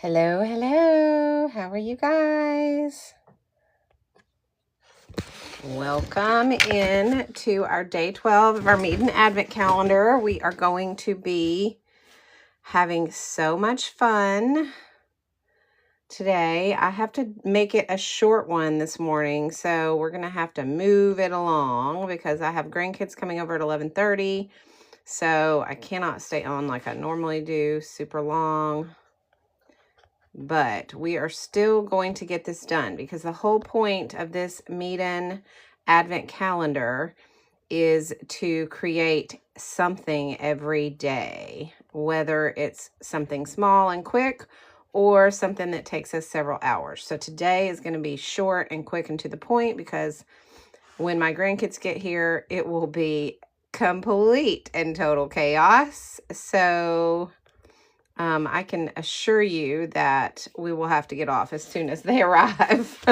Hello, hello. How are you guys? Welcome in to our day 12 of our Meet and Advent calendar. We are going to be having so much fun today. I have to make it a short one this morning, so we're going to have to move it along because I have grandkids coming over at 11:30, so I cannot stay on like I normally do, super long. But we are still going to get this done because the whole point of this Meet-in Advent calendar is to create something every day, whether it's something small and quick or something that takes us several hours. So today is going to be short and quick and to the point because when my grandkids get here, it will be complete and total chaos. So I can assure you that we will have to get off as soon as they arrive.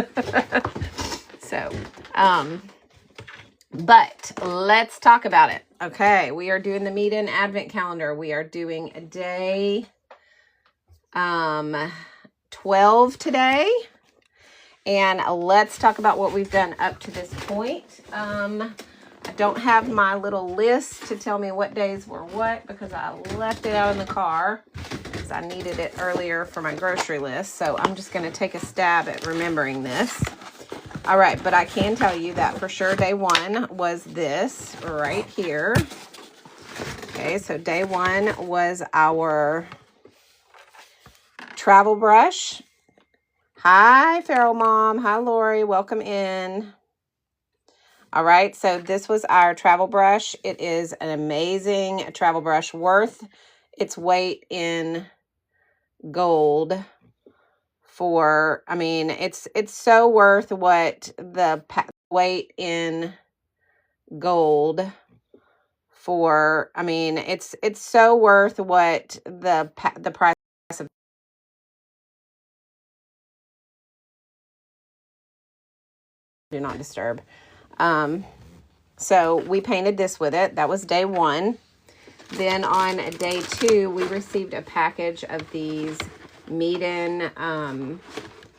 But let's talk about it. Okay, we are doing the Meet-in Advent calendar. We are doing day 12 today. And let's talk about what we've done up to this point. I don't have my little list to tell me what days were what because I left it out in the car because I needed it earlier for my grocery list. So I'm just going to take a stab at remembering this. All right, but I can tell you that for sure day one was this right here. Okay, so day one was our travel brush. Hi, Feral Mom. Hi, Lori. Welcome in. All right, so this was our travel brush. It is an amazing travel brush, worth its weight in gold for, I mean, it's so worth what the weight in gold for, I mean, it's so worth what the price of do not disturb. So we painted this with it. That was day one. Then on day two, we received a package of these Meet-in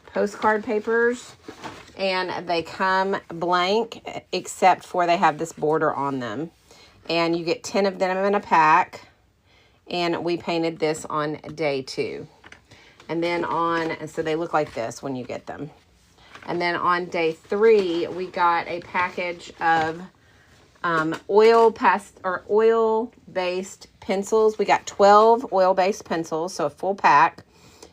postcard papers. And they come blank, except for they have this border on them. And you get 10 of them in a pack. And we painted this on day two. And then so they look like this when you get them. And then on day three, we got a package of oil-based pencils. We got 12 oil-based pencils, so a full pack.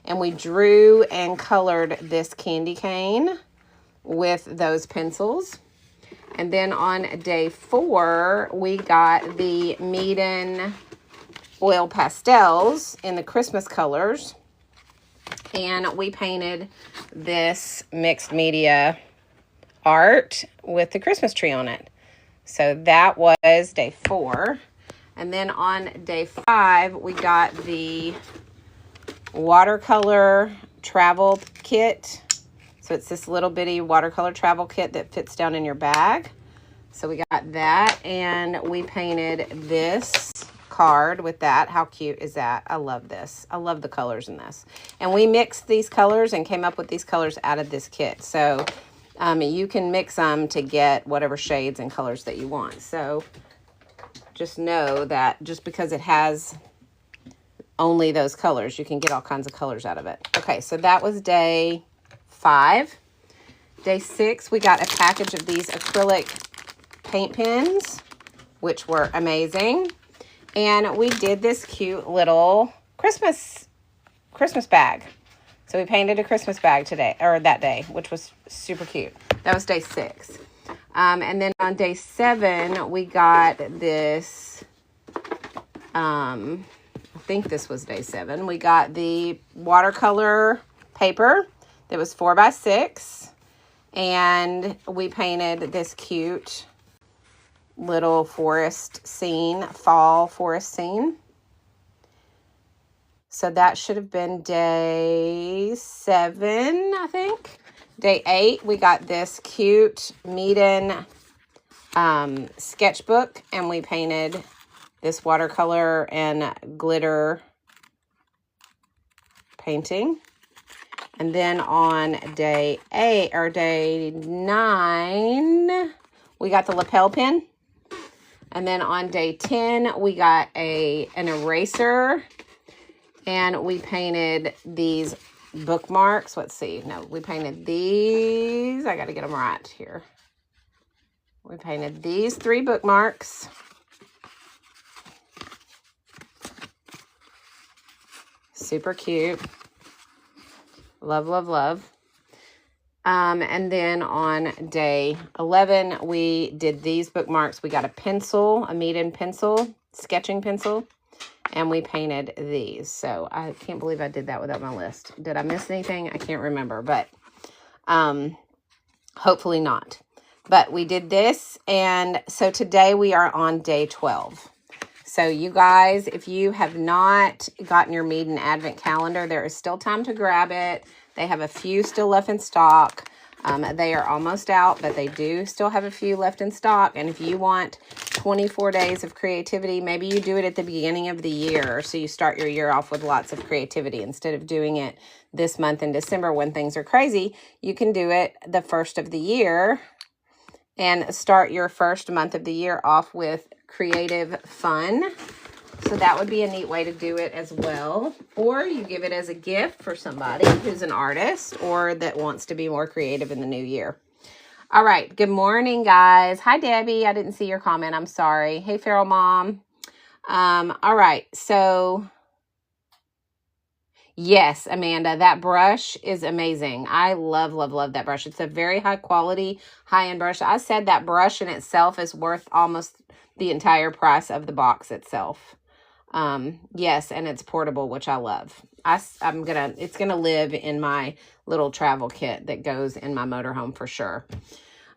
And we drew and colored this candy cane with those pencils. And then on day four, we got the Meet-in oil pastels in the Christmas colors. And we painted this mixed media art with the Christmas tree on it. So that was day four. And then on day five, we got the watercolor travel kit. So it's this little bitty watercolor travel kit that fits down in your bag. So we got that, and we painted this card with that. How cute is that? I love this. I love the colors in this. And we mixed these colors and came up with these colors out of this kit. So you can mix them to get whatever shades and colors that you want. So just know that just because it has only those colors, you can get all kinds of colors out of it. Okay, so that was day 5. Day 6, we got a package of these acrylic paint pens, which were amazing. And we did this cute little Christmas bag. So we painted a Christmas bag that day, which was super cute. That was day 6. And then on day 7, we got this, I think this was day 7. We got the watercolor paper that was 4x6. And we painted this cute little forest scene, fall forest scene. So that should have been day 7, I think. Day 8, we got this cute Meet-in sketchbook, and we painted this watercolor and glitter painting. And then on day 8 or day 9, we got the lapel pin. And then on day 10, we got an eraser. And we painted these bookmarks. Let's see. No, we painted these. I got to get them right here. We painted these 3 bookmarks. Super cute. Love, love, love. And then on day 11, we did these bookmarks. We got a pencil, a Meeden pencil, sketching pencil, and we painted these. So I can't believe I did that without my list. Did I miss anything? I can't remember, but hopefully not. But we did this, and so today we are on day 12. So you guys, if you have not gotten your Meeden Advent calendar, there is still time to grab it. They have a few still left in stock. They are almost out, but they do still have a few left in stock. And if you want 24 days of creativity, maybe you do it at the beginning of the year. So you start your year off with lots of creativity. Instead of doing it this month in December when things are crazy, you can do it the first of the year and start your first month of the year off with creative fun. So that would be a neat way to do it as well. Or you give it as a gift for somebody who's an artist or that wants to be more creative in the new year. All right. Good morning, guys. Hi, Debbie. I didn't see your comment. I'm sorry. Hey, Feral Mom. All right. So yes, Amanda, that brush is amazing. I love, love, love that brush. It's a very high quality, high-end brush. I said that brush in itself is worth almost the entire price of the box itself. Yes, and it's portable, which I love. It's gonna live in my little travel kit that goes in my motorhome for sure.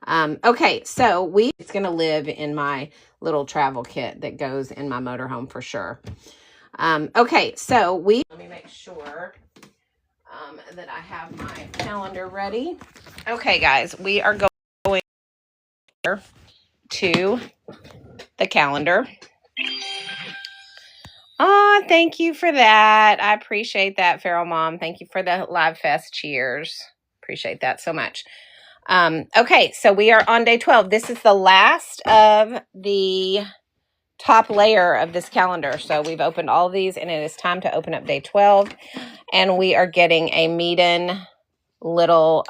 Okay, so it's gonna live in my little travel kit that goes in my motorhome for sure. Okay, so let me make sure that I have my calendar ready. Okay, guys, we are going to the calendar. Oh, thank you for that. I appreciate that, Feral Mom. Thank you for the Live Fest cheers. Appreciate that so much. Okay, so we are on day 12. This is the last of the top layer of this calendar. So we've opened all of these, and it is time to open up day 12. And we are getting a Meeden little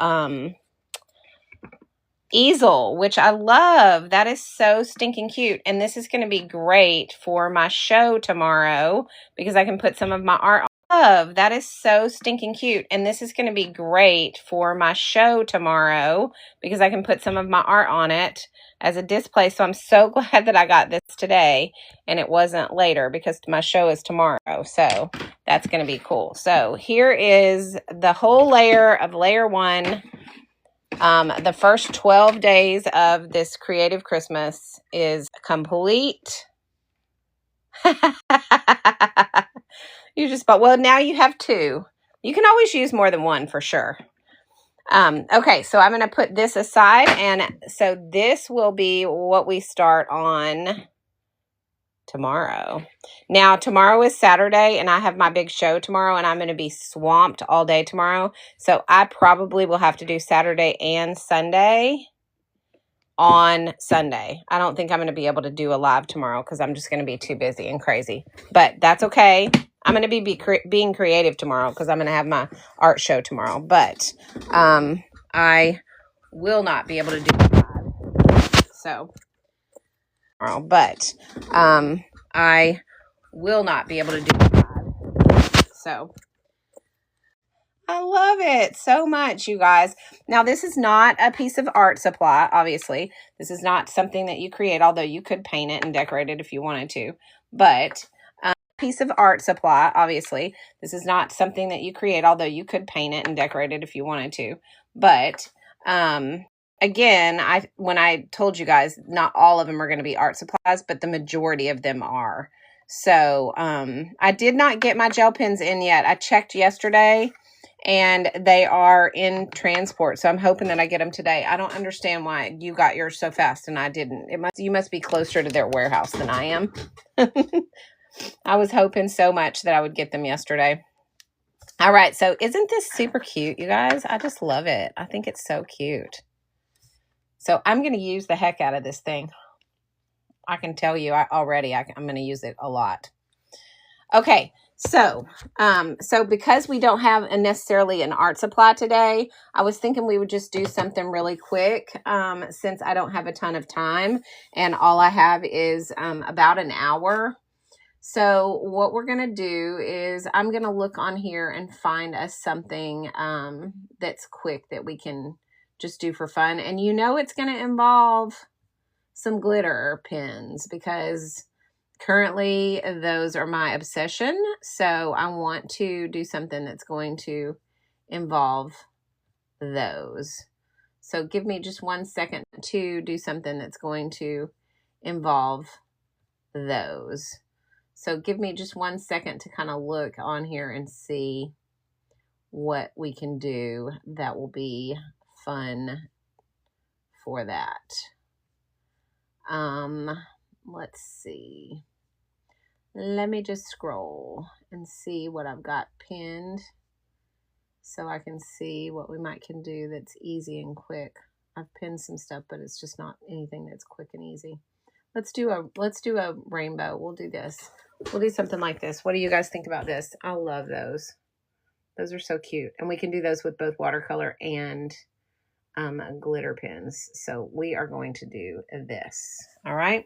easel, which I love. That is so stinking cute. And this is going to be great for my show tomorrow because I can put some of my art on. Love. That is so stinking cute. And this is going to be great for my show tomorrow because I can put some of my art on it as a display. So I'm so glad that I got this today and it wasn't later because my show is tomorrow. So that's going to be cool. So here is the whole layer of layer 1. The first 12 days of this creative Christmas is complete. You just bought, well, now you have 2. You can always use more than 1 for sure. Okay, so I'm going to put this aside. And so this will be what we start on tomorrow. Now, tomorrow is Saturday, and I have my big show tomorrow, and I'm going to be swamped all day tomorrow. So I probably will have to do Saturday and Sunday on Sunday. I don't think I'm going to be able to do a live tomorrow because I'm just going to be too busy and crazy. But that's okay. I'm going to be being creative tomorrow because I'm going to have my art show tomorrow. But I will not be able to do it live. So, but I will not be able to do it live. So, I love it so much, you guys. Now, this is not a piece of art supply, obviously. This is not something that you create, although you could paint it and decorate it if you wanted to. But piece of art supply, obviously. This is not something that you create, although you could paint it and decorate it if you wanted to. But again, when I told you guys, not all of them are going to be art supplies, but the majority of them are. So I did not get my gel pens in yet. I checked yesterday and they are in transport. So I'm hoping that I get them today. I don't understand why you got yours so fast and I didn't. You must be closer to their warehouse than I am. I was hoping so much that I would get them yesterday. All right, so isn't this super cute, you guys? I just love it. I think it's so cute. So I'm going to use the heck out of this thing. I can tell you already I'm going to use it a lot. Okay, so because we don't have necessarily an art supply today, I was thinking we would just do something really quick since I don't have a ton of time and all I have is about an hour. So what we're going to do is I'm going to look on here and find us something that's quick that we can just do for fun. And you know it's going to involve some glitter pins because currently those are my obsession. So I want to do something that's going to involve those. So give me just 1 second to do something that's going to involve those. So give me just 1 second to kind of look on here and see what we can do that will be fun for that. Let's see. Let me just scroll and see what I've got pinned so I can see what we might can do that's easy and quick. I've pinned some stuff, but it's just not anything that's quick and easy. Let's do a rainbow. We'll do this. We'll do something like this. What do you guys think about this? I love those. Those are so cute. And we can do those with both watercolor and glitter pins. So we are going to do this. All right.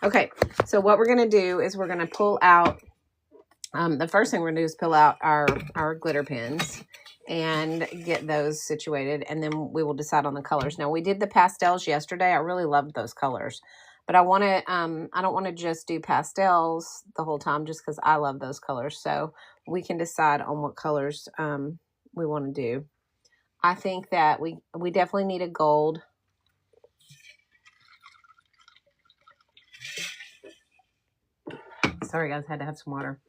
Okay. So what we're going to do is we're going to pull out, the first thing we're going to do is pull out our glitter pins and get those situated. And then we will decide on the colors. Now we did the pastels yesterday. I really loved those colors. But I want to, I don't want to just do pastels the whole time just because I love those colors. So we can decide on what colors we want to do. I think that we definitely need a gold. Sorry, guys, had to have some water.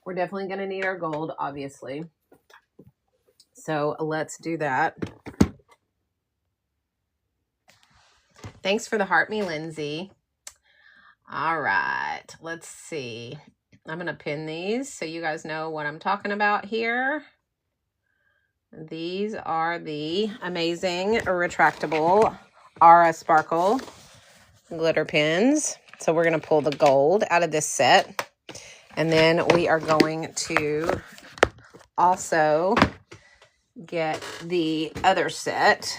We're definitely going to need our gold, obviously. So let's do that. Thanks for the heart me, Lindsay. All right, let's see. I'm going to pin these so you guys know what I'm talking about here. These are the amazing retractable Aura Sparkle glitter pins. So we're going to pull the gold out of this set. And then we are going to also get the other set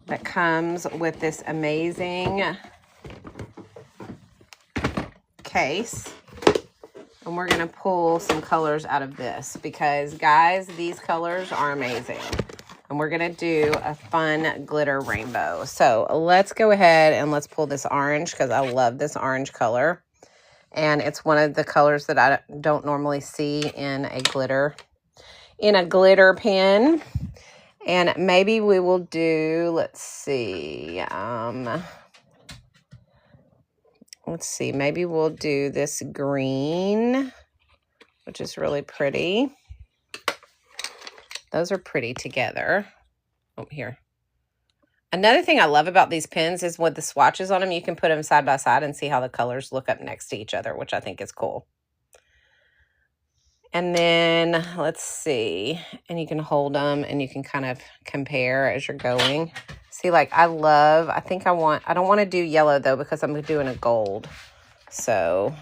that comes with this amazing case, and we're going to pull some colors out of this because, guys, these colors are amazing, and we're going to do a fun glitter rainbow. So let's go ahead and let's pull this orange because I love this orange color, and it's one of the colors that I don't normally see in a glitter pen. And maybe we will do, let's see, maybe we'll do this green, which is really pretty. Those are pretty together. Oh, here. Another thing I love about these pens is with the swatches on them, you can put them side by side and see how the colors look up next to each other, which I think is cool. And then let's see, and you can hold them and you can kind of compare as you're going. See, like I don't want to do yellow though because I'm doing a gold. So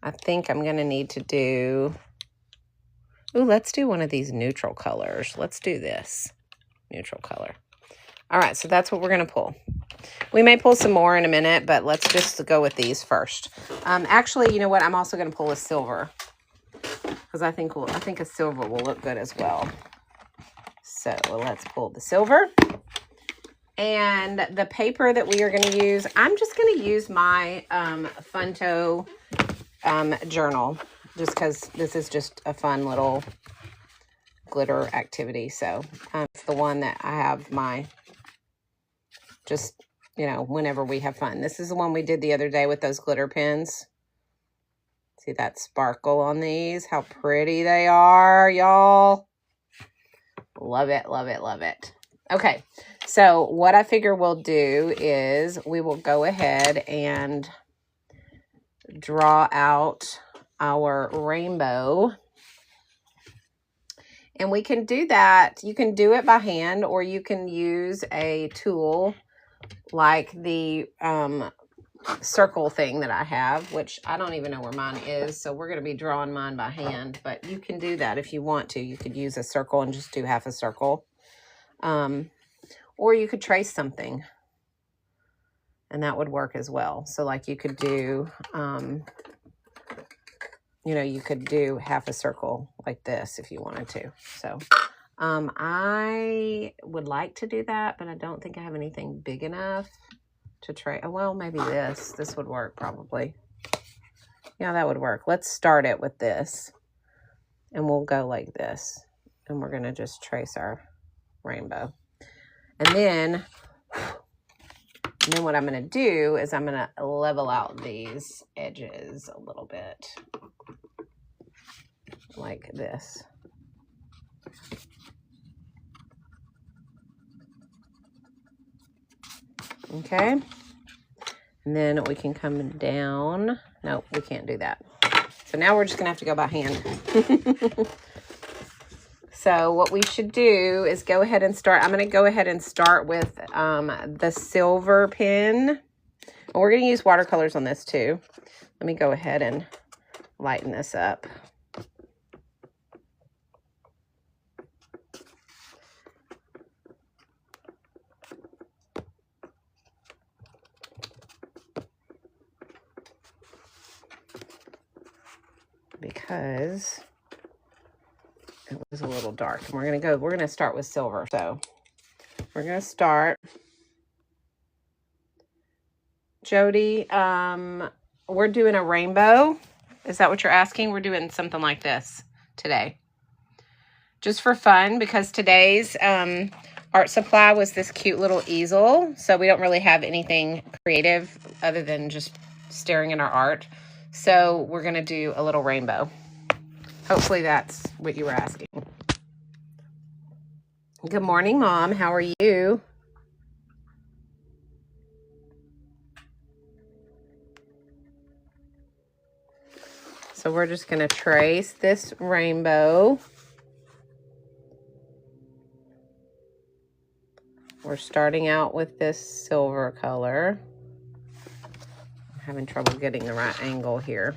I think I'm going to need to do, let's do one of these neutral colors. Let's do this neutral color. All right, so that's what we're going to pull. We may pull some more in a minute, but let's just go with these first. Actually, you know what? I'm also going to pull a silver because I think a silver will look good as well. So let's pull the silver. And the paper that we are going to use, I'm just going to use my Funto journal just because this is just a fun little glitter activity. So it's the one that I have my, just, you know, whenever we have fun. This is the one we did the other day with those glitter pens. See that sparkle on these? How pretty they are, y'all. Love it, love it, love it. Okay, so what I figure we'll do is we will go ahead and draw out our rainbow And we can do that. You can do it by hand, or you can use a tool like the circle thing that I have, which I don't even know where mine is. So we're going to be drawing mine by hand, but you can do that if you want to. You could use a circle and just do half a circle. Or you could trace something, and that would work as well. So like you could do, you know, you could do half a circle like this if you wanted to. So I would like to do that, but I don't think I have anything big enough to trace. Well, maybe this would work probably. Yeah, that would work. Let's start it with this, and we'll go like this, and we're going to just trace our rainbow. And then what I'm going to do is I'm going to level out these edges a little bit like this. Okay. And then we can come down. Nope, we can't do that. So now we're just going to have to go by hand. So what we should do is go ahead and start. I'm going to go ahead and start with the silver pen. And we're going to use watercolors on this too. Let me go ahead and lighten this up. Because it was a little dark. And we're going to start with silver. So we're going to start. Jody, we're doing a rainbow. Is that what you're asking? We're doing something like this today. Just for fun, because today's art supply was this cute little easel. So we don't really have anything creative other than just staring at our art. So we're going to do a little rainbow. Hopefully that's what you were asking. Good morning, Mom. How are you? So we're just going to trace this rainbow. We're starting out with this silver color. I'm having trouble getting the right angle here.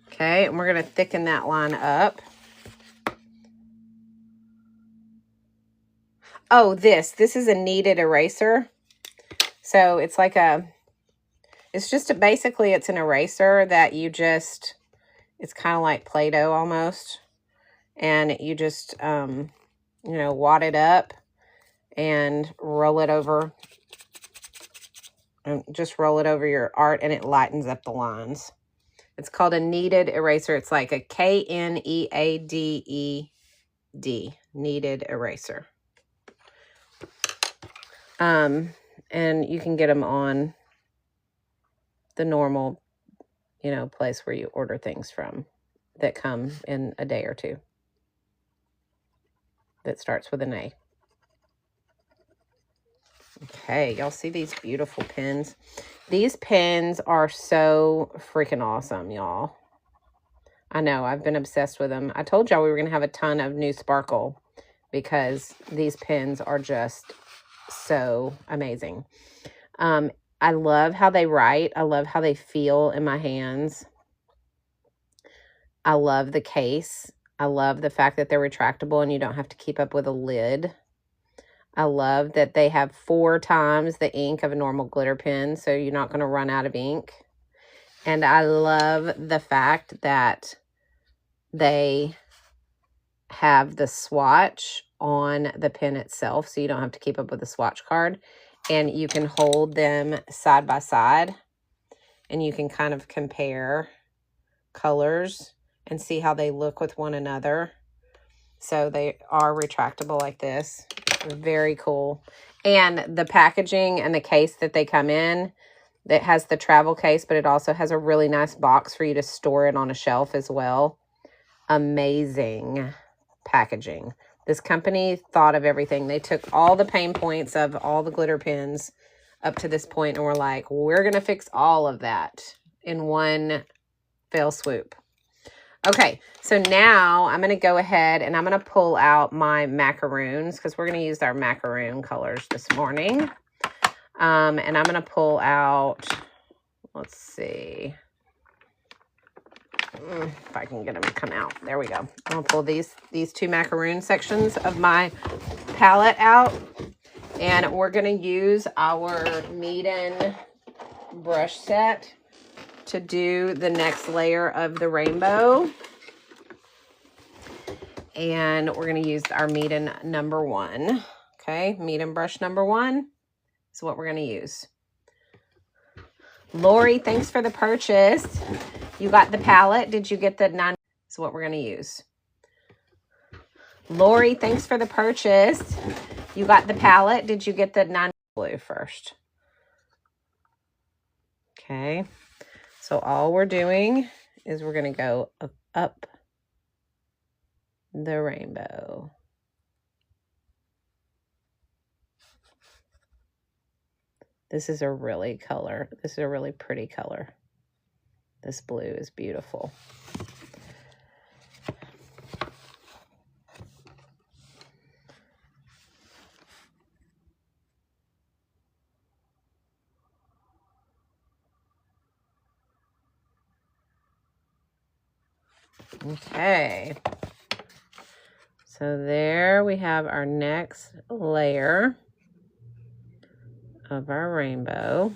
Okay, and we're going to thicken that line up. Oh, this is a kneaded eraser. So it's like basically it's an eraser that you just, it's kind of like Play-Doh almost. And you just, you know, wad it up and roll it over. And just roll it over your art, and it lightens up the lines. It's called a kneaded eraser. It's like a Kneaded, kneaded eraser. And you can get them on the normal, you know, place where you order things from that come in a day or two. That starts with an A. Okay, y'all see these beautiful pens? These pens are so freaking awesome, y'all. I know, I've been obsessed with them. I told y'all we were going to have a ton of new sparkle because these pens are just so amazing. I love how they write. I love how they feel in my hands. I love the case. I love the fact that they're retractable and you don't have to keep up with a lid. I love that they have 4 times the ink of a normal glitter pen, so you're not going to run out of ink. And I love the fact that they have the swatch on the pen itself, so you don't have to keep up with the swatch card. And you can hold them side by side, and you can kind of compare colors and see how they look with one another. So they are retractable like this. Very cool. And the packaging and the case that they come in, that has the travel case, but it also has a really nice box for you to store it on a shelf as well. Amazing packaging. This company thought of everything. They took all the pain points of all the glitter pens up to this point and were like, we're going to fix all of that in one fell swoop. Okay, so now I'm going to go ahead and I'm going to pull out my macaroons because we're going to use our macaroon colors this morning. And I'm going to pull out, let's see if I can get them to come out. There we go. I'm going to pull these two macaroon sections of my palette out. And we're going to use our Meeden brush set to do the next layer of the rainbow. And we're going to use our Meeden #1. Okay, Meeden brush #1 is what we're going to use. Lori, thanks for the purchase. You got the palette. Did you get the 9? Is what we're going to use. Lori, thanks for the purchase. You got the palette. Did you get the 9 blue first? Okay. So all we're doing is we're going to go up the rainbow. This is a really pretty color. This blue is beautiful. Okay. So there we have our next layer of our rainbow.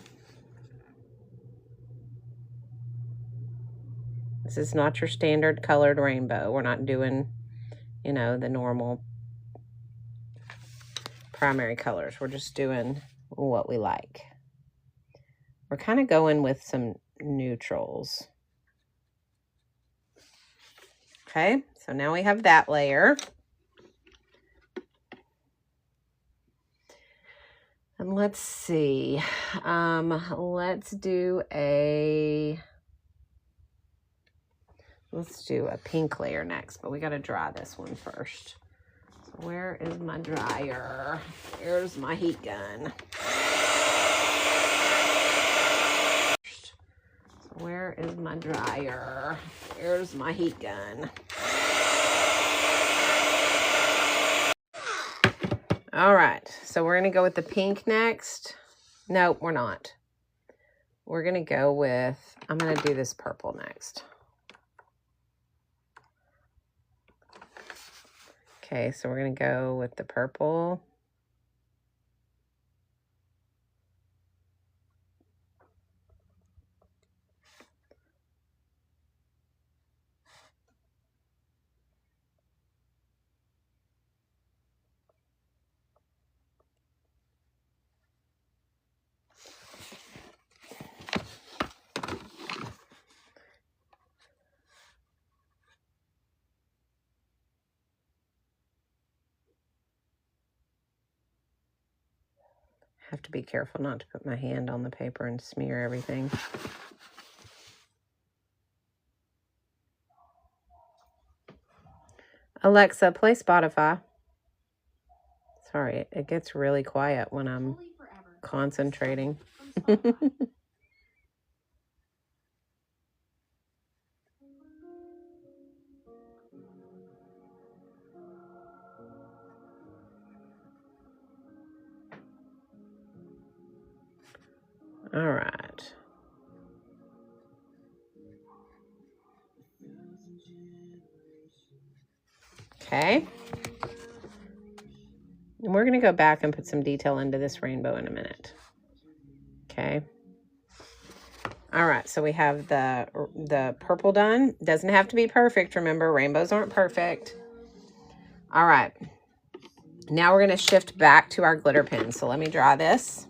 This is not your standard colored rainbow. We're not doing, you know, the normal primary colors. We're just doing what we like. We're kind of going with some neutrals. Okay, so now we have that layer. And let's see. Let's do a pink layer next, but we got to dry this one first. So where is my dryer? Here's my heat gun. So where is my dryer? Here's my heat gun. All right, so we're going to go with the pink next. Nope, we're not. We're going to go with, I'm going to do this purple next. Okay, so we're going to go with the purple. Have to be careful not to put my hand on the paper and smear everything. Alexa, play Spotify. Sorry, it gets really quiet when I'm concentrating. All right. Okay. And we're going to go back and put some detail into this rainbow in a minute. Okay. All right, so we have the purple done. Doesn't have to be perfect. Remember, rainbows aren't perfect. All right. Now we're going to shift back to our glitter pen. So let me draw this.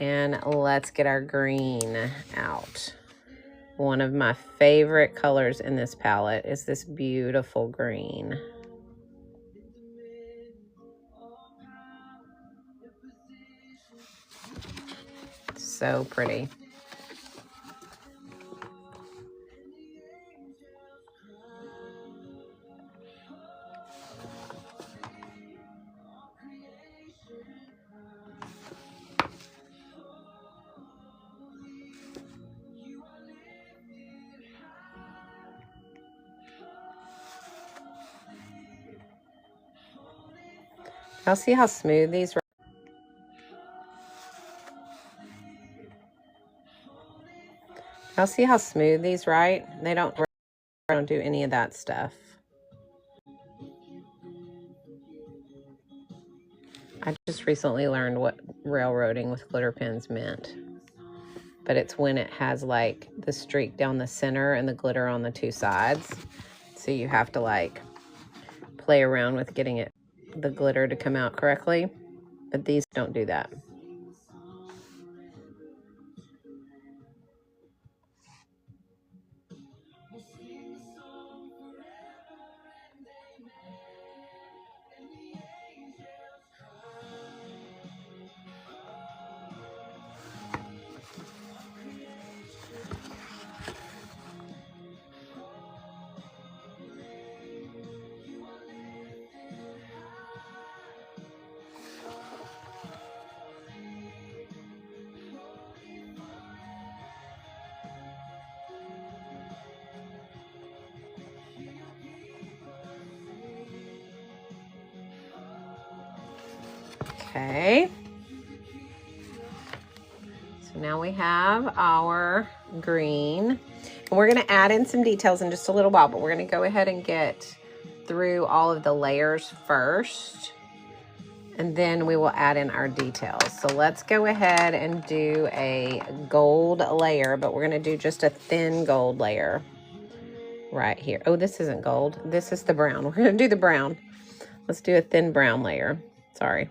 And let's get our green out. One of my favorite colors in this palette is this beautiful green. So pretty. Y'all see how smooth these are? Y'all see how smooth these, right? They don't do any of that stuff. I just recently learned what railroading with glitter pens meant. But it's when it has like the streak down the center and the glitter on the two sides. So you have to like play around with getting the glitter to come out correctly. But these don't do that. Okay. So now we have our green. And we're going to add in some details in just a little while, but we're going to go ahead and get through all of the layers first. And then we will add in our details. So let's go ahead and do a gold layer, but we're going to do just a thin gold layer right here. Oh, this isn't gold. This is the brown. We're going to do the brown. Let's do a thin brown layer. Sorry.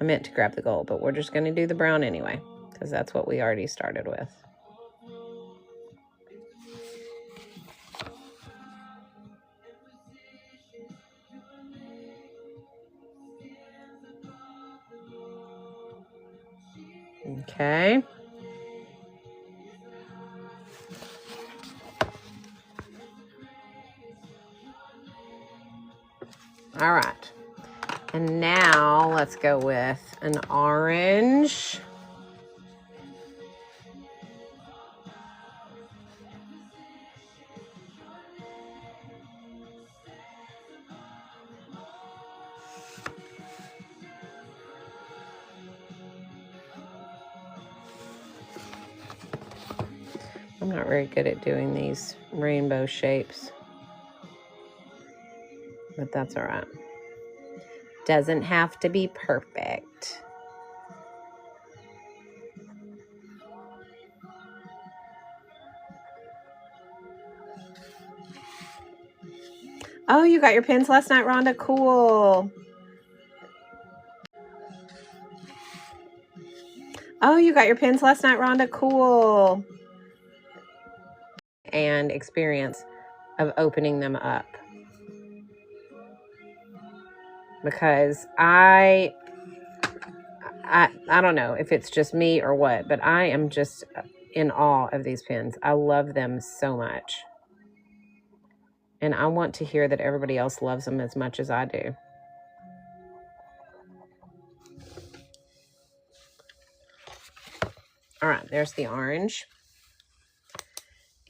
I meant to grab the gold, but we're just going to do the brown anyway, because that's what we already started with. Okay. All right. And now let's go with an orange. I'm not very good at doing these rainbow shapes, but that's all right. Doesn't have to be perfect. Oh, you got your pins last night, Rhonda? Cool. Oh, you got your pins last night, Rhonda? Cool. And experience of opening them up. Because I don't know if it's just me or what, but I am just in awe of these pins. I love them so much. And I want to hear that everybody else loves them as much as I do. All right, there's the orange.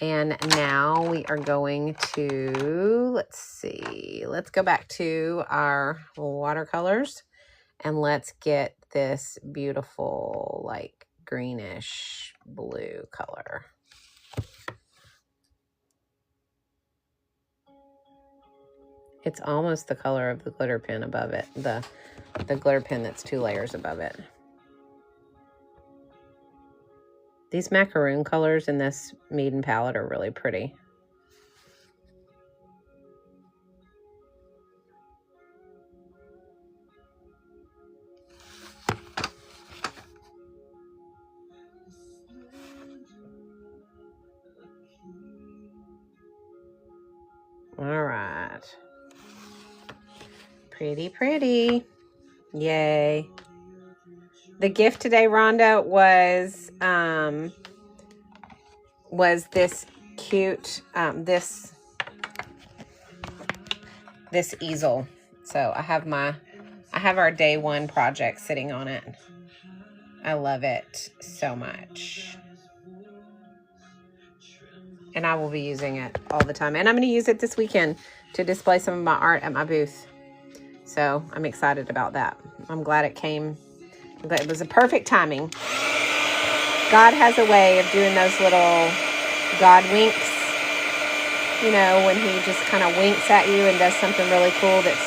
And now we are going to, let's see, let's go back to our watercolors and let's get this beautiful, like greenish blue color. It's almost the color of the glitter pen above it, the glitter pen that's 2 layers above it. These macaroon colors in this Mead and palette are really pretty. All right. Pretty, pretty. Yay. The gift today, Rhonda, was this cute, this easel. So I have our day 1 project sitting on it. I love it so much. And I will be using it all the time. And I'm going to use it this weekend to display some of my art at my booth. So I'm excited about that. I'm glad it came. It was a perfect timing. God has a way of doing those little God winks, you know, when he just kind of winks at you and does something really cool that's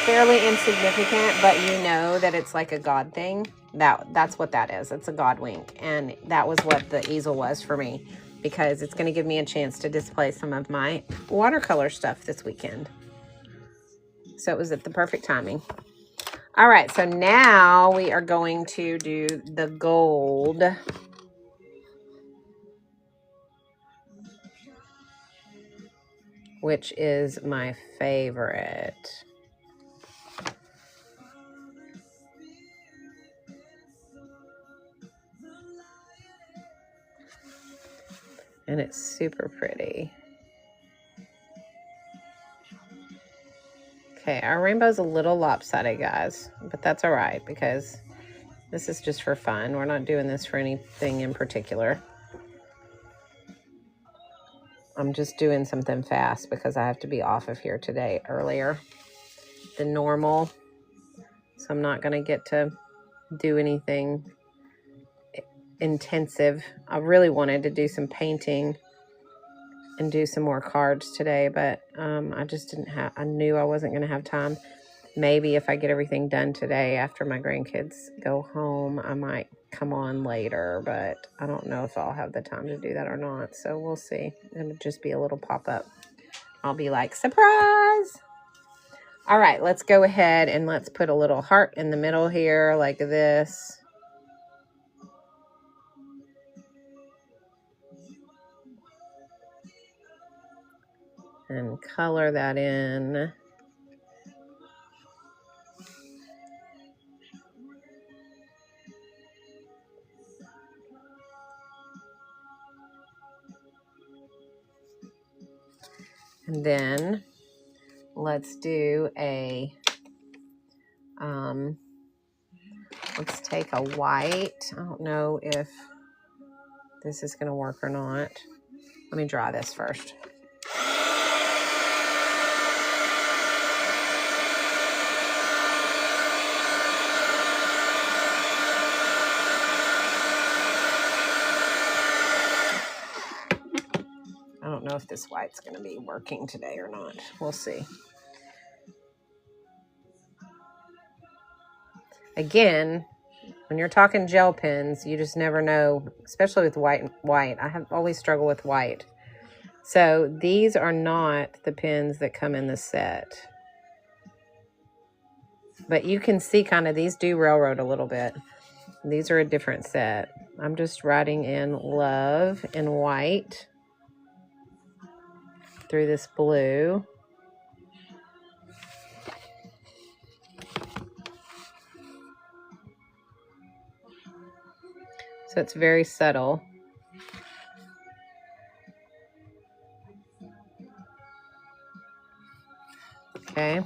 fairly insignificant, but you know that it's like a God thing. That's what that is. It's a God wink. And that was what the easel was for me, because it's going to give me a chance to display some of my watercolor stuff this weekend. So it was at the perfect timing. All right, so now we are going to do the gold. Which is my favorite. And it's super pretty. Okay, our rainbow's a little lopsided, guys, but that's all right because this is just for fun. We're not doing this for anything in particular. I'm just doing something fast because I have to be off of here today earlier than normal. So I'm not going to get to do anything intensive. I really wanted to do some painting and do some more cards today, but I just didn't have, I knew I wasn't going to have time. Maybe if I get everything done today after my grandkids go home, I might come on later, but I don't know if I'll have the time to do that or not. So we'll see. It'll just be a little pop-up. I'll be like, surprise! All right, let's go ahead and let's put a little heart in the middle here like this. And color that in. And then let's do a, let's take a white. I don't know if this is going to work or not. Let me dry this first. I don't know if this white's going to be working today or not. We'll see. Again, when you're talking gel pens, you just never know, especially with white. I have always struggled with white. So these are not the pens that come in the set. But you can see kind of these do railroad a little bit. These are a different set. I'm just writing in love in white through this blue. So it's very subtle. Okay.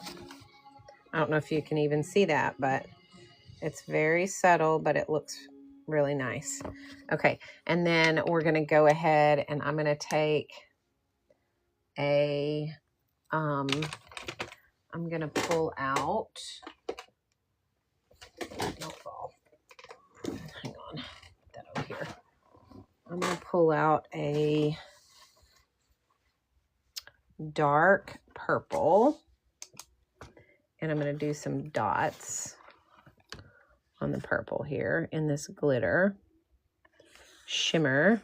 I don't know if you can even see that, but it's very subtle, but it looks really nice. Okay. And then we're going to go ahead and I'm going to take a, I'm going to pull out, don't fall. Hang on. Put that over here. I'm going to pull out a dark purple and I'm going to do some dots on the purple here in this glitter shimmer.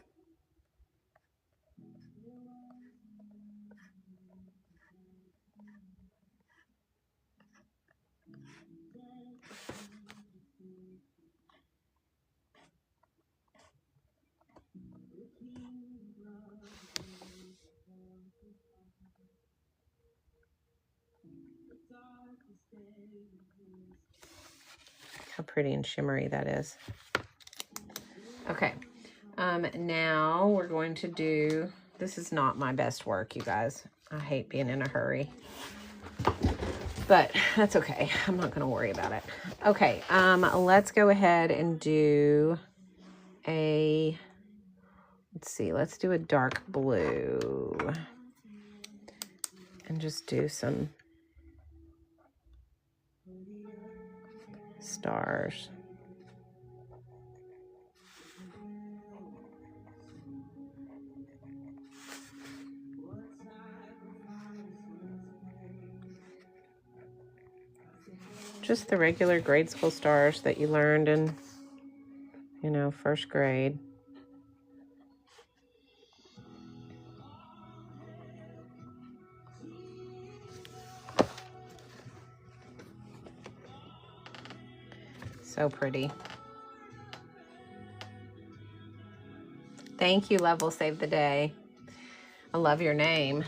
How pretty and shimmery that is. Okay. Now we're going to do, this is not my best work, you guys. I hate being in a hurry, but that's okay. I'm not going to worry about it. Okay. Let's go ahead and do a, let's see, let's do a dark blue and just do some stars. Just the regular grade school stars that you learned in, you know, first grade. So pretty. Thank you, Level Save the Day. I love your name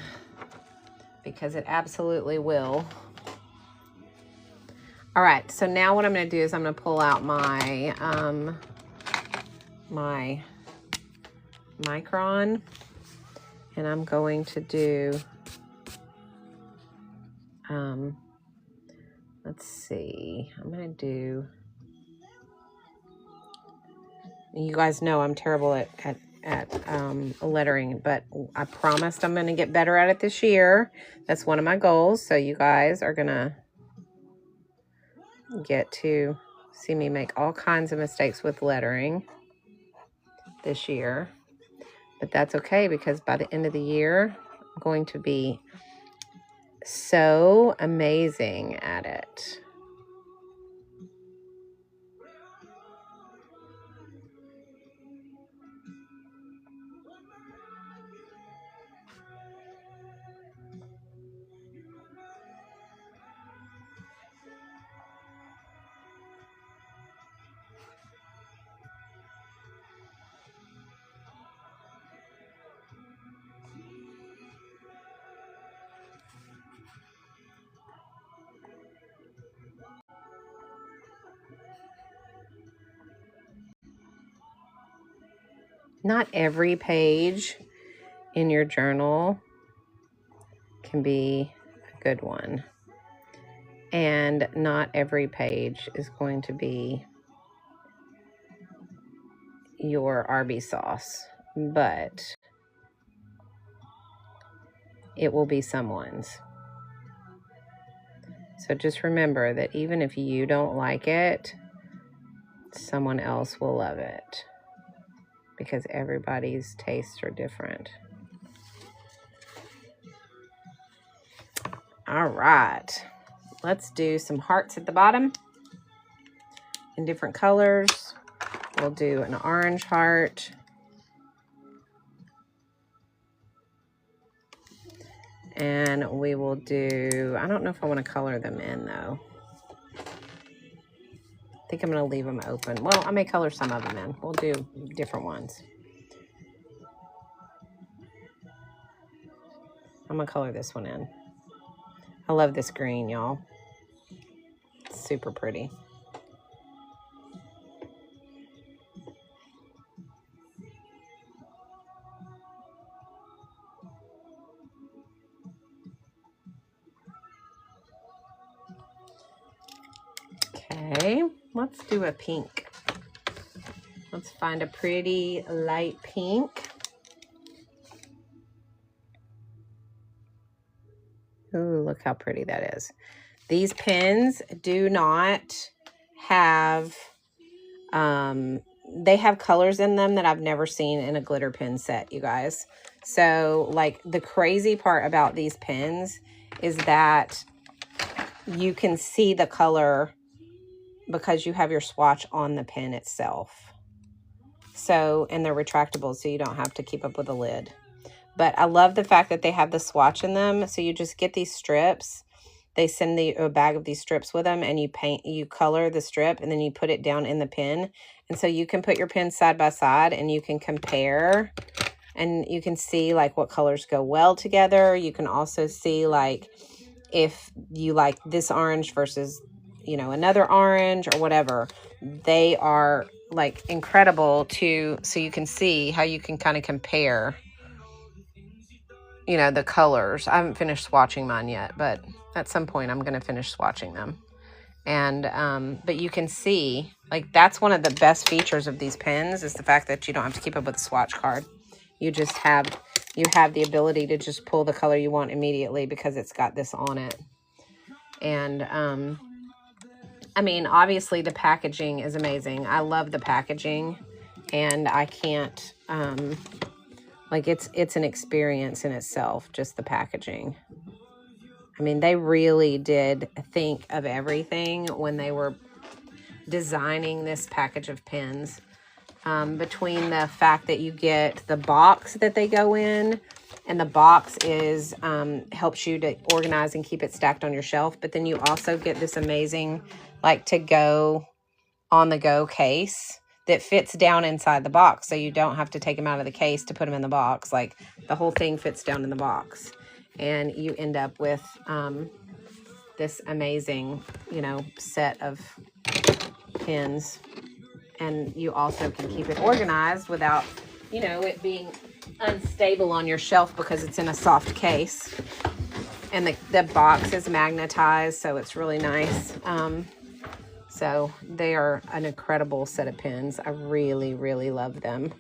because it absolutely will. All right, so now what I'm going to do is I'm going to pull out my my micron, and I'm going to do let's see, I'm going to do, you guys know I'm terrible at lettering, but I promised I'm going to get better at it this year. That's one of my goals. So you guys are going to get to see me make all kinds of mistakes with lettering this year. But that's okay, because by the end of the year, I'm going to be so amazing at it. Not every page in your journal can be a good one. And not every page is going to be your Arby sauce, but it will be someone's. So just remember that even if you don't like it, someone else will love it, because everybody's tastes are different. All right, let's do some hearts at the bottom in different colors. We'll do an orange heart. And we will do, I don't know if I want to color them in though. I think I'm going to leave them open. Well, I may color some of them in. We'll do different ones. I'm going to color this one in. I love this green, y'all. It's super pretty. Okay, let's do a pink. Let's find a pretty light pink. Ooh, look how pretty that is. These pens do not have, they have colors in them that I've never seen in a glitter pen set, you guys. So, like, the crazy part about these pens is that you can see the color because you have your swatch on the pen itself. So, and they're retractable, so you don't have to keep up with the lid. But I love the fact that they have the swatch in them. So you just get these strips. They send a bag of these strips with them, and you color the strip, and then you put it down in the pen. And so you can put your pens side by side, and you can compare, and you can see like what colors go well together. You can also see like if you like this orange versus, you know, another orange or whatever. They are like incredible so you can see how you can kind of compare, you know, the colors. I haven't finished swatching mine yet, but at some point I'm going to finish swatching them. And, but you can see, like, that's one of the best features of these pens, is the fact that you don't have to keep up with the swatch card. You just have the ability to just pull the color you want immediately because it's got this on it. And I mean, obviously the packaging is amazing. I love the packaging, and I can't, like it's an experience in itself, just the packaging. I mean, they really did think of everything when they were designing this package of pens. Between the fact that you get the box that they go in, and the box is helps you to organize and keep it stacked on your shelf, but then you also get this amazing like to go on the go case that fits down inside the box, so you don't have to take them out of the case to put them in the box. Like the whole thing fits down in the box, and you end up with this amazing, you know, set of pens. And you also can keep it organized without, you know, it being unstable on your shelf because it's in a soft case. And the box is magnetized, so it's really nice. So they are an incredible set of pens. I really, really love them.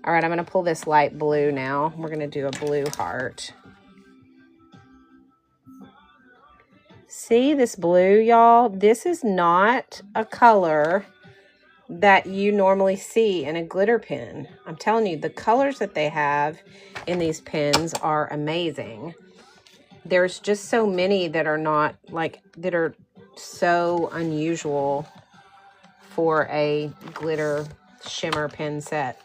All right, I'm going to pull this light blue now. We're going to do a blue heart. See this blue, y'all? This is not a color that you normally see in a glitter pen. I'm telling you, the colors that they have in these pens are amazing. There's just so many that are not like, that are so unusual for a glitter shimmer pen set.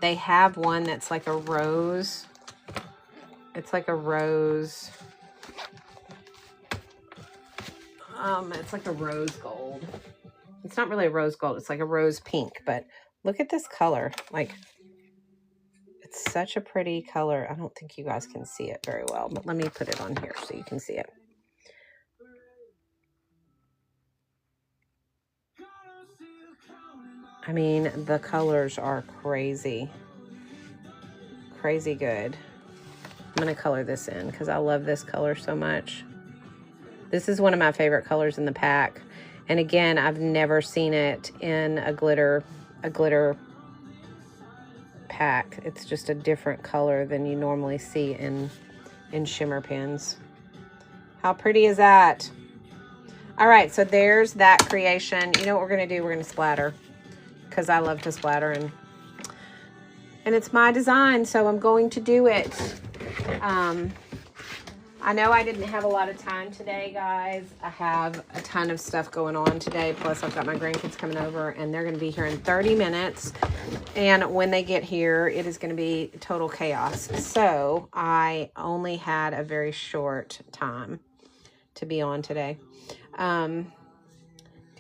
They have one that's like a rose. It's like a rose. It's like a rose gold. It's not really a rose gold. It's like a rose pink, but look at this color. Like, it's such a pretty color. I don't think you guys can see it very well, but let me put it on here so you can see it. I mean, the colors are crazy. Crazy good. I'm going to color this in because I love this color so much. This is one of my favorite colors in the pack. And again, I've never seen it in a glitter pack. It's just a different color than you normally see in shimmer pens. How pretty is that? All right, so there's that creation. You know what we're going to do? We're going to splatter because I love to splatter, and it's my design, so I'm going to do it. I know I didn't have a lot of time today, guys. I have a ton of stuff going on today. Plus, I've got my grandkids coming over, and they're going to be here in 30 minutes. And when they get here, it is going to be total chaos. So I only had a very short time to be on today. Good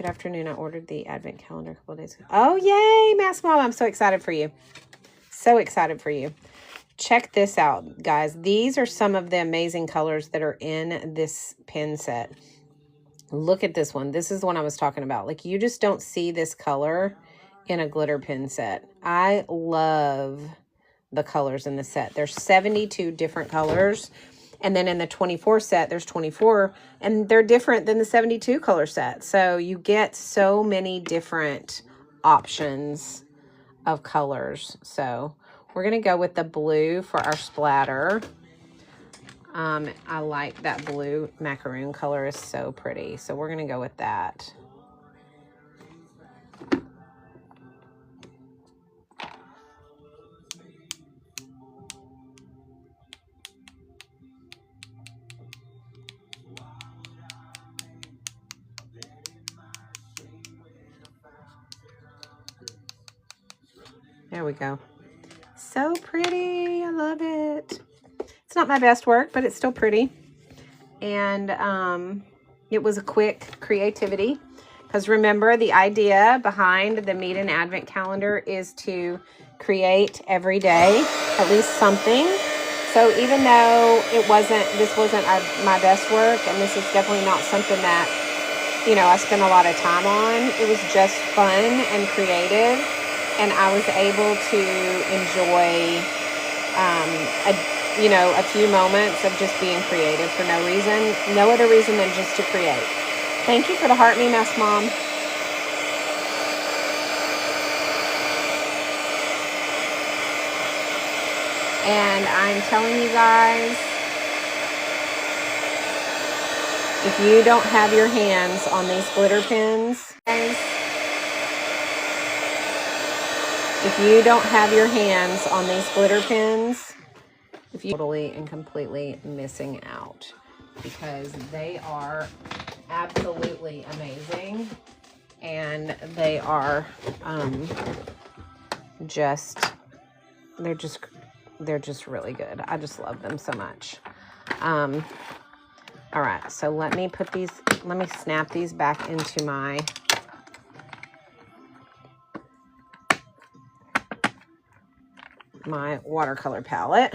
afternoon. I ordered the advent calendar a couple of days ago. Oh, yay, Mask Mom. I'm so excited for you. So excited for you. Check this out, guys. These are some of the amazing colors that are in this pen set. Look at this one. This is the one I was talking about. Like, you just don't see this color in a glitter pen set. I love the colors in the set. There's 72 different colors. And then in the 24 set, there's 24. And they're different than the 72 color set. So you get so many different options of colors. So we're going to go with the blue for our splatter. I like that blue macaroon color is so pretty. So we're going to go with that. There we go. So pretty. I love it. It's not my best work, but it's still pretty. And it was a quick creativity. Because remember, the idea behind the Meet an Advent calendar is to create every day at least something. So even though this wasn't my best work, and this is definitely not something that, you know, I spent a lot of time on, it was just fun and creative. And I was able to enjoy, a few moments of just being creative for no reason, no other reason than just to create. Thank you for the heart me mess, Mom. And I'm telling you guys, If you don't have your hands on these glitter pens, if you don't have your hands on these glitter pens, if you totally and completely missing out, because they are absolutely amazing, and they are they're just really good. I just love them so much. All right, so let me snap these back into my watercolor palette,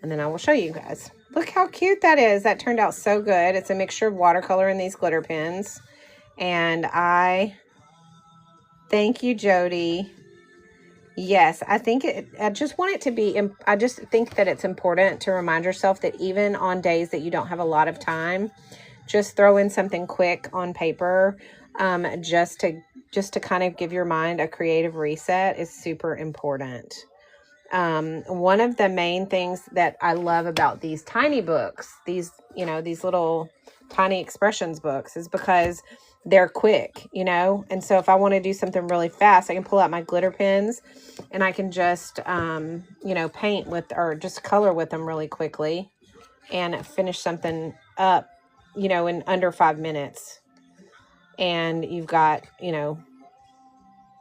and then I will show you guys. Look how cute that is. That turned out so good. It's a mixture of watercolor and these glitter pens, and thank you, Jody. Yes, I just want it to be, I just think that it's important to remind yourself that even on days that you don't have a lot of time, just throw in something quick on paper, just to kind of give your mind a creative reset is super important. One of the main things that I love about these tiny books, these little tiny expressions books, is because they're quick, and so if I want to do something really fast, I can pull out my glitter pens and I can just, paint with, or just color with them really quickly and finish something up, in under 5 minutes. And you've got,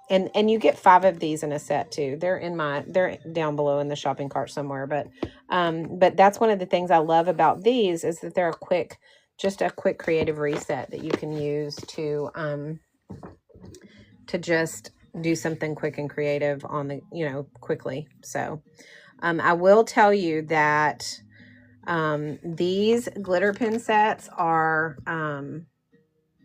and you get 5 of these in a set too. They're down below in the shopping cart somewhere, but that's one of the things I love about these, is that they're just a quick creative reset that you can use to just do something quick and creative on the, quickly. So, I will tell you that, these glitter pen sets are,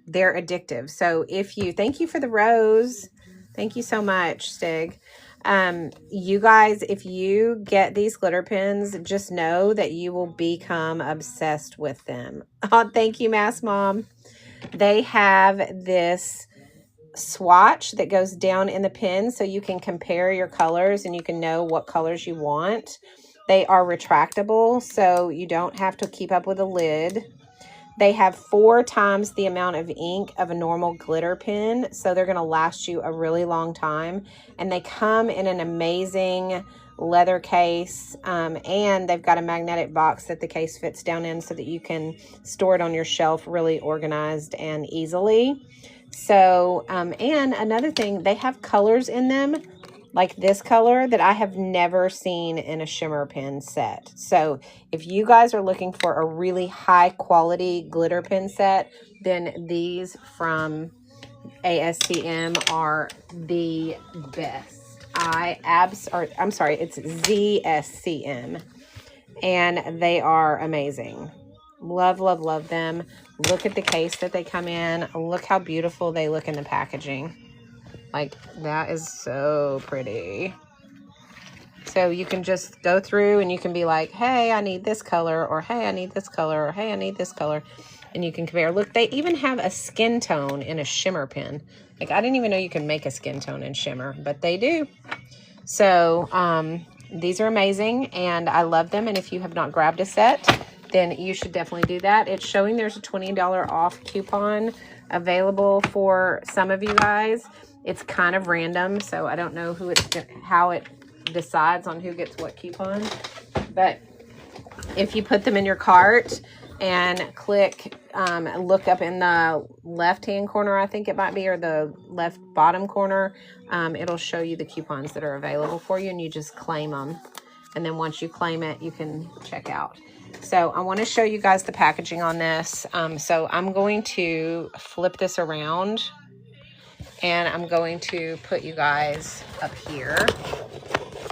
they're addictive. So thank you for the rose. Thank you so much, Stig. You guys, if you get these glitter pens, just know that you will become obsessed with them. Oh, thank you, Mass Mom. They have this swatch that goes down in the pen so you can compare your colors and you can know what colors you want. They are retractable, so you don't have to keep up with a lid. They have 4 times the amount of ink of a normal glitter pen, so they're going to last you a really long time. And they come in an amazing leather case, and they've got a magnetic box that the case fits down in so that you can store it on your shelf really organized and easily. So, and another thing, they have colors in them, like this color, that I have never seen in a shimmer pen set. So if you guys are looking for a really high quality glitter pen set, then these from ASTM are the best. I'm sorry, it's ZSCM, and they are amazing. Love, love, love them. Look at the case that they come in. Look how beautiful they look in the packaging. Like, that is so pretty. So you can just go through and you can be like, hey, I need this color, or hey, I need this color, or hey, I need this color. And you can compare. Look, they even have a skin tone in a shimmer pen. Like, I didn't even know you can make a skin tone in shimmer, but they do. So these are amazing, and I love them. And if you have not grabbed a set, then you should definitely do that. It's showing there's a $20 off coupon available for some of you guys. It's kind of random, so I don't know how it decides on who gets what coupon. But if you put them in your cart and click, look up in the left-hand corner, I think it might be, or the left bottom corner, it'll show you the coupons that are available for you, and you just claim them. And then once you claim it, you can check out. So I want to show you guys the packaging on this. So I'm going to flip this around, and I'm going to put you guys up here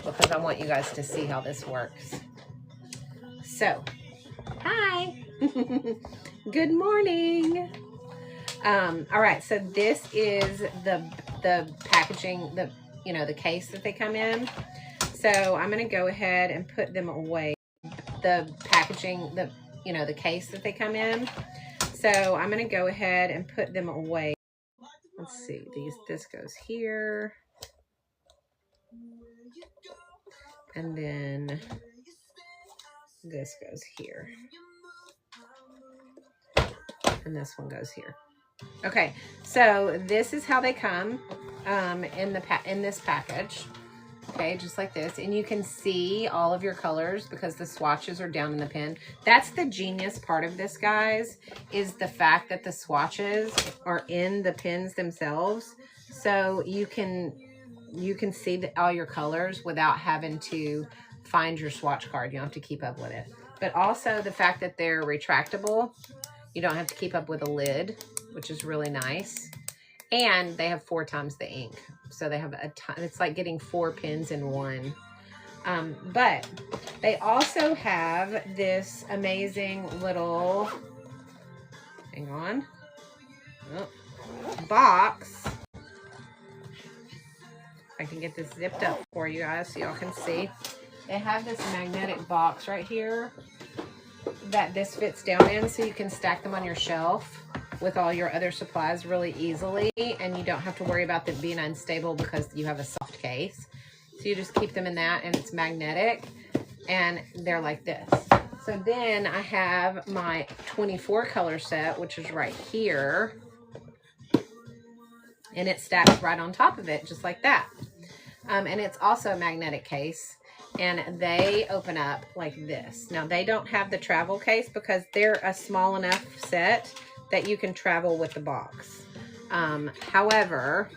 because I want you guys to see how this works. So, hi. Good morning. All right, so this is the packaging, the case that they come in. So I'm going to go ahead and put them away. The packaging, the case that they come in. So I'm going to go ahead and put them away. Let's see, this goes here. And then this goes here. And this one goes here. Okay, so this is how they come in this package. Okay, just like this. And you can see all of your colors because the swatches are down in the pen. That's the genius part of this, guys, is the fact that the swatches are in the pens themselves. So you can see all your colors without having to find your swatch card. You don't have to keep up with it. But also the fact that they're retractable. You don't have to keep up with a lid, which is really nice. And they have 4 times the ink. So they have a ton. It's like getting 4 pens in one. But they also have this amazing little, hang on, box. I can get this zipped up for you guys so y'all can see. They have this magnetic box right here that this fits down in, so you can stack them on your shelf with all your other supplies really easily, and you don't have to worry about them being unstable because you have a soft case. So you just keep them in that, and it's magnetic, and they're like this. So then I have my 24 color set, which is right here, and it stacks right on top of it, just like that. And it's also a magnetic case, and they open up like this. Now, they don't have the travel case because they're a small enough set that you can travel with the box. However,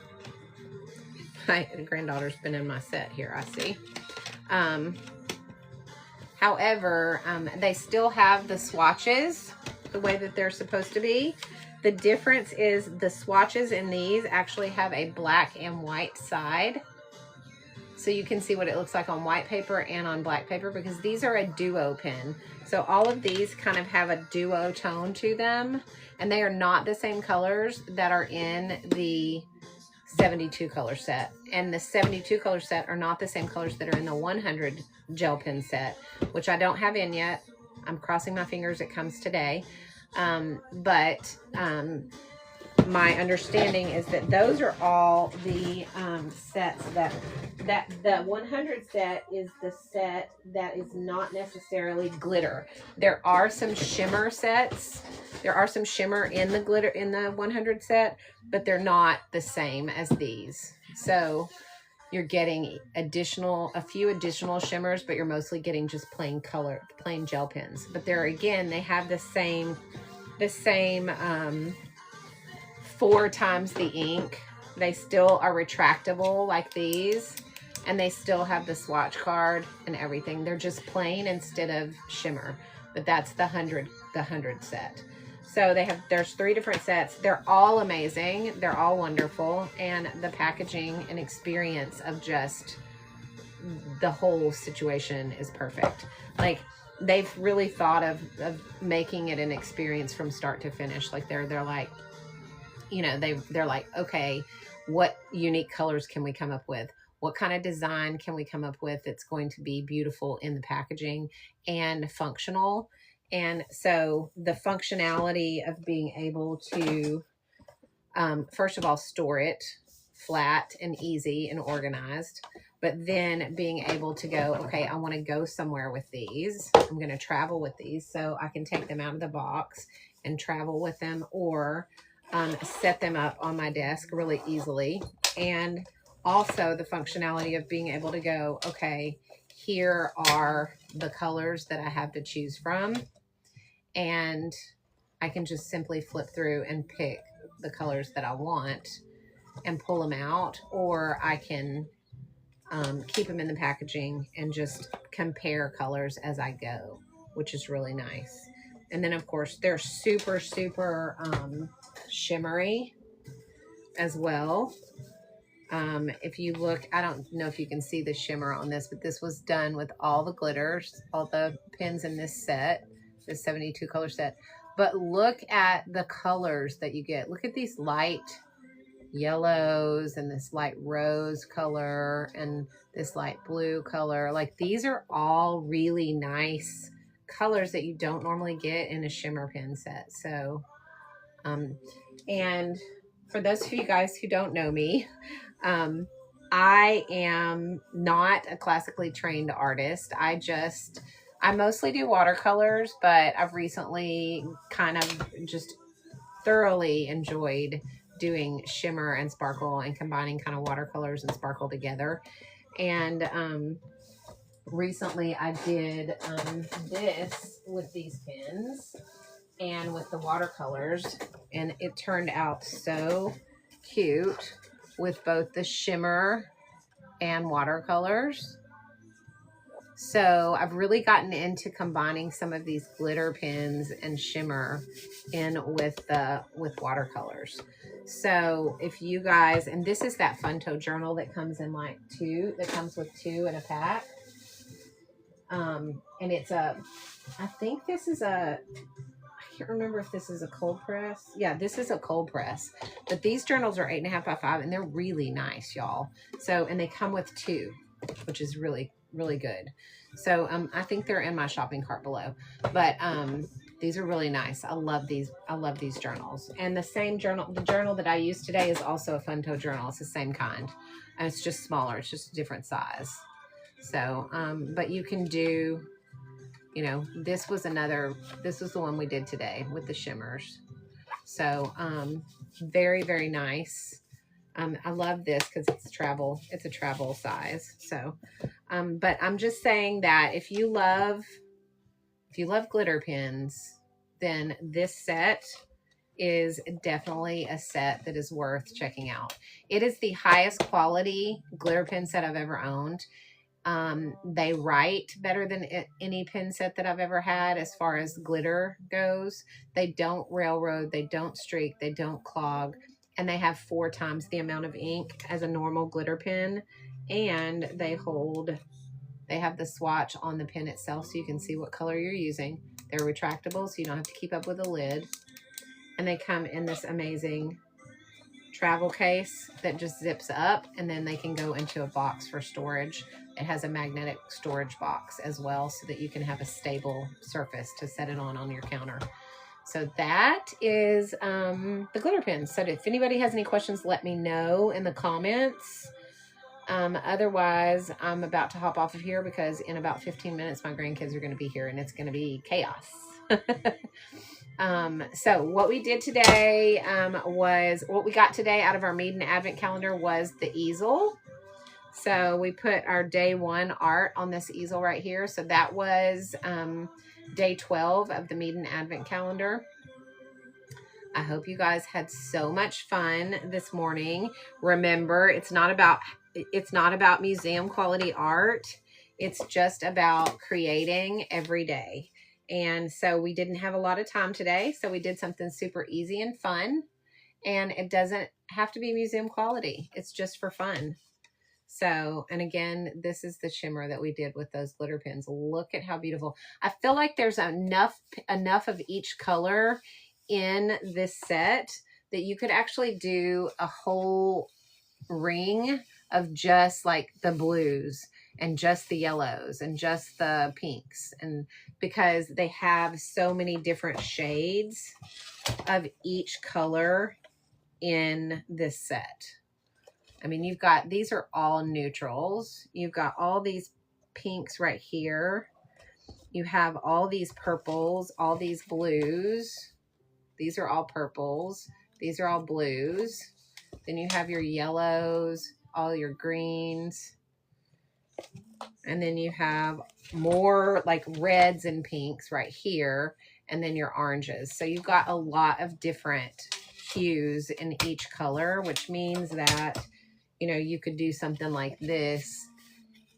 my granddaughter's been in my set here, I see. However, they still have the swatches the way that they're supposed to be. The difference is the swatches in these actually have a black and white side. So you can see what it looks like on white paper and on black paper, because these are a duo pen. So all of these kind of have a duo tone to them, and they are not the same colors that are in the 72 color set. And the 72 color set are not the same colors that are in the 100 gel pen set, which I don't have in yet. I'm crossing my fingers it comes today. My understanding is that those are all the sets that the 100 set is the set that is not necessarily glitter. There are some shimmer sets. There are some shimmer in the glitter in the 100 set, but they're not the same as these. So you're getting a few additional shimmers, but you're mostly getting just plain gel pens. But there again, they have the same 4 times the ink. They still are retractable like these, and they still have the swatch card and everything. They're just plain instead of shimmer, but that's the 100 set. So there's 3 different sets. They're all amazing. They're all wonderful, and the packaging and experience of just the whole situation is perfect. Like, they've really thought of making it an experience from start to finish. Like they're like, you know, they're like, okay, what unique colors can we come up with? What kind of design can we come up with that's going to be beautiful in the packaging and functional? And so the functionality of being able to, first of all, store it flat and easy and organized, but then being able to go, okay, I want to go somewhere with these. I'm going to travel with these, so I can take them out of the box and travel with them, or set them up on my desk really easily. And also the functionality of being able to go, okay, here are the colors that I have to choose from, and I can just simply flip through and pick the colors that I want and pull them out, or I can keep them in the packaging and just compare colors as I go, which is really nice. And then of course they're super shimmery as well. If you look, I don't know if you can see the shimmer on this, but this was done with all the glitters, all the pens in this set, the 72 color set. But look at the colors that you get. Look at these light yellows and this light rose color and this light blue color. Like, these are all really nice colors that you don't normally get in a shimmer pen set. So, and for those of you guys who don't know me, I am not a classically trained artist. I mostly do watercolors, but I've recently kind of just thoroughly enjoyed doing shimmer and sparkle and combining kind of watercolors and sparkle together. And recently I did this with these pens and with the watercolors, and it turned out so cute with both the shimmer and watercolors. So I've really gotten into combining some of these glitter pens and shimmer in with watercolors. So if you guys, and this is that Funto journal that comes in like that comes with 2 in a pack. And it's I think this is I can't remember if this is a cold press. Yeah, this is a cold press. But these journals are 8.5 by 5, and they're really nice, y'all. So, and they come with 2, which is really, really good. So, I think they're in my shopping cart below. But these are really nice. I love these. I love these journals. And the same journal, the journal that I used today is also a Funto journal. It's the same kind. And it's just smaller. It's just a different size. So, but you can do, you know, this was the one we did today with the shimmers. So, very, very nice. I love this because it's a travel size. So, but I'm just saying that if you love glitter pens, then this set is definitely a set that is worth checking out. It is the highest quality glitter pen set I've ever owned. They write better than any pen set that I've ever had as far as glitter goes. They don't railroad, they don't streak, they don't clog, and they have 4 times the amount of ink as a normal glitter pen. And they have the swatch on the pen itself so you can see what color you're using. They're retractable so you don't have to keep up with the lid. And they come in this amazing travel case that just zips up, and then they can go into a box for storage. It has a magnetic storage box as well so that you can have a stable surface to set it on your counter. So that is the glitter pens. So if anybody has any questions, let me know in the comments. Otherwise, I'm about to hop off of here because in about 15 minutes, my grandkids are going to be here and it's going to be chaos. So what we did today, what we got today out of our Maiden Advent calendar was the easel. So we put our day 1 art on this easel right here. So that was, day 12 of the Maiden Advent calendar. I hope you guys had so much fun this morning. Remember, it's not about museum quality art. It's just about creating every day. And so we didn't have a lot of time today, so we did something super easy and fun. And it doesn't have to be museum quality. It's just for fun. So, and again, this is the shimmer that we did with those glitter pens. Look at how beautiful. I feel like there's enough of each color in this set that you could actually do a whole ring of just like the blues and just the yellows and just the pinks, and because they have so many different shades of each color in this set. I mean, you've got, these are all neutrals. You've got all these pinks right here. You have all these purples, all these blues. These are all purples. These are all blues. Then you have your yellows, all your greens. And then you have more like reds and pinks right here. And then your oranges. So you've got a lot of different hues in each color, which means that, you know, you could do something like this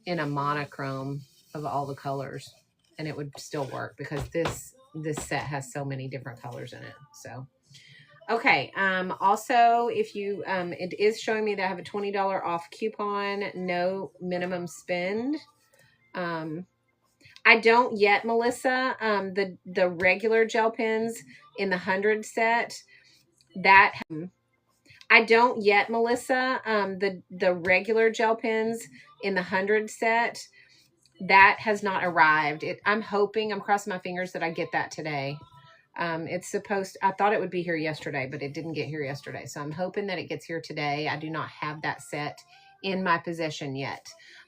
in a monochrome of all the colors and it would still work because this set has so many different colors in it. So, okay. Also, if you, it is showing me that I have a $20 off coupon, no minimum spend. I don't yet, Melissa, the regular gel pens in the 100 set that, I don't yet, Melissa, the regular gel pens in the 100 set, that has not arrived. I'm hoping, I'm crossing my fingers that I get that today. It's supposed, I thought it would be here yesterday, but it didn't get here yesterday. So I'm hoping that it gets here today. I do not have that set in my possession yet.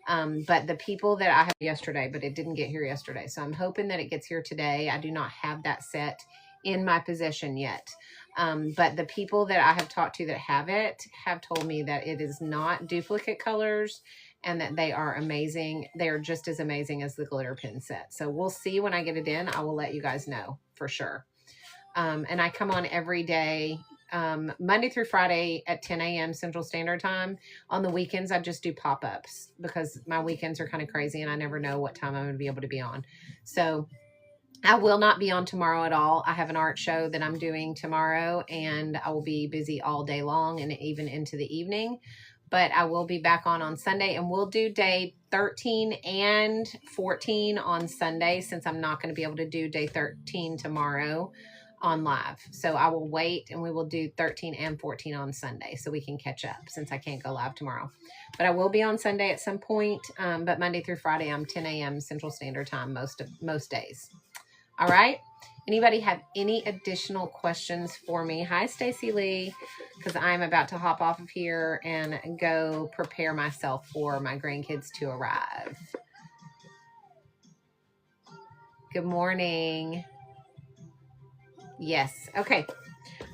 But the people that I have yesterday, but it didn't get here yesterday. So I'm hoping that it gets here today. I do not have that set in my possession yet. But the people that I have talked to that have it have told me that it is not duplicate colors and that they are amazing. They are just as amazing as the glitter pin set. So we'll see when I get it in. I will let you guys know for sure. And I come on every day, Monday through Friday at 10 a.m. Central Standard Time. On the weekends, I just do pop-ups because my weekends are kind of crazy and I never know what time I'm going to be able to be on. So I will not be on tomorrow at all. I have an art show that I'm doing tomorrow and I will be busy all day long and even into the evening. But I will be back on Sunday, and we'll do day 13 and 14 on Sunday since I'm not going to be able to do day 13 tomorrow on live. So I will wait and we will do 13 and 14 on Sunday so we can catch up since I can't go live tomorrow. But I will be on Sunday at some point. But Monday through Friday, I'm 10 a.m. Central Standard Time most days. All right. Anybody have any additional questions for me? Hi, Stacy Lee, because I'm about to hop off of here and go prepare myself for my grandkids to arrive. Good morning. Yes. Okay.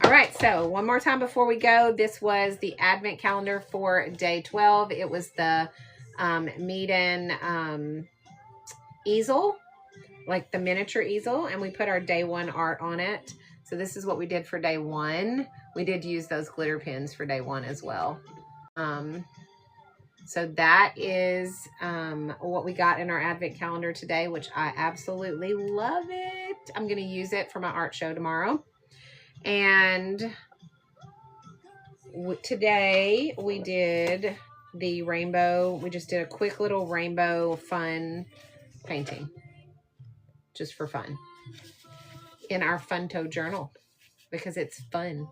All right. So one more time before we go, this was the advent calendar for day 12. It was the Meeden easel, like the miniature easel, and we put our day 1 art on it. So this is what we did for day 1. We did use those glitter pins for day 1 as well. So that is what we got in our advent calendar today, which I absolutely love it. I'm going to use it for my art show tomorrow. And today we did the rainbow. We just did a quick little rainbow fun painting, just for fun, in our Funto journal because it's fun.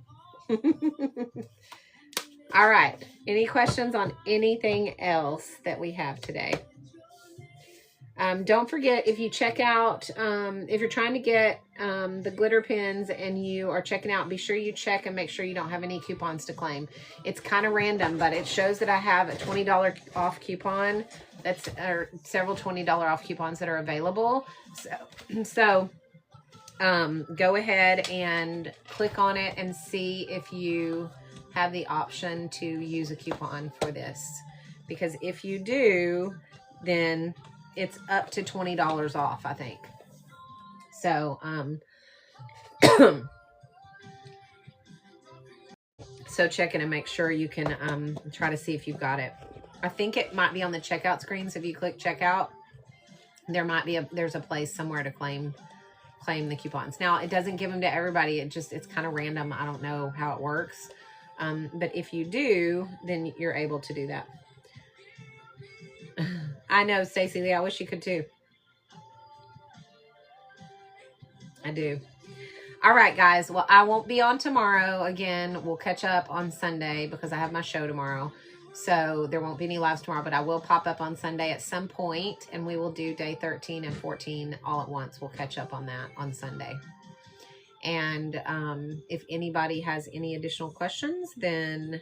All right. Any questions on anything else that we have today? Don't forget, if you check out, if you're trying to get the glitter pins and you are checking out, be sure you check and make sure you don't have any coupons to claim. It's kind of random, but it shows that I have a $20 off coupon. That's several $20 off coupons that are available. So go ahead and click on it and see if you have the option to use a coupon for this. Because if you do, then it's up to $20 off, I think. So, so check it and make sure you can try to see if you've got it. I think it might be on the checkout screen. So if you click checkout, there might be there's a place somewhere to claim the coupons. Now, it doesn't give them to everybody. It's kind of random. I don't know how it works. But if you do, then you're able to do that. I know, Stacey Lee, I wish you could too. I do. All right, guys. Well, I won't be on tomorrow. Again, we'll catch up on Sunday because I have my show tomorrow. So there won't be any lives tomorrow, but I will pop up on Sunday at some point, and we will do day 13 and 14 all at once. We'll catch up on that on Sunday. And if anybody has any additional questions, then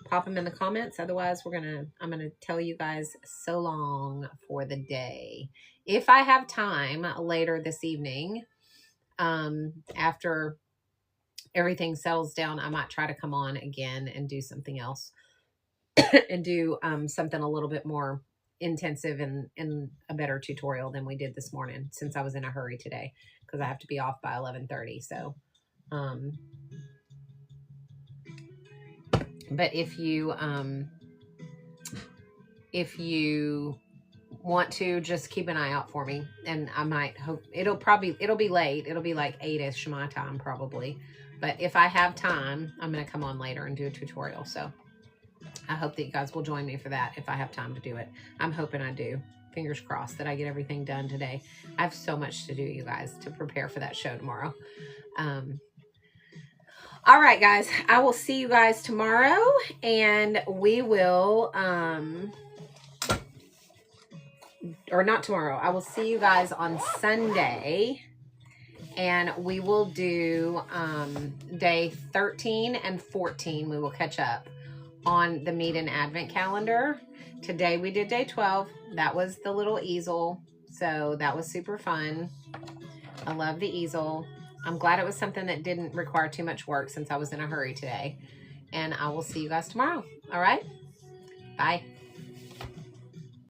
pop them in the comments. Otherwise, I'm gonna tell you guys so long for the day. If I have time later this evening, after everything settles down, I might try to come on again and do something else and do something a little bit more intensive and a better tutorial than we did this morning, since I was in a hurry today because I have to be off by 11:30. So, but if you want to, just keep an eye out for me, and I might hope it'll be late. It'll be like 8ish my time probably. But if I have time, I'm going to come on later and do a tutorial. So I hope that you guys will join me for that if I have time to do it. I'm hoping I do. Fingers crossed that I get everything done today. I have so much to do, you guys, to prepare for that show tomorrow. All right, guys, I will see you guys tomorrow, and we will, or not tomorrow. I will see you guys on Sunday, and we will do day 13 and 14. We will catch up on the Meeden Advent calendar. Today we did day 12. That was the little easel, so that was super fun. I love the easel. I'm glad it was something that didn't require too much work since I was in a hurry today. And I will see you guys tomorrow. All right? Bye.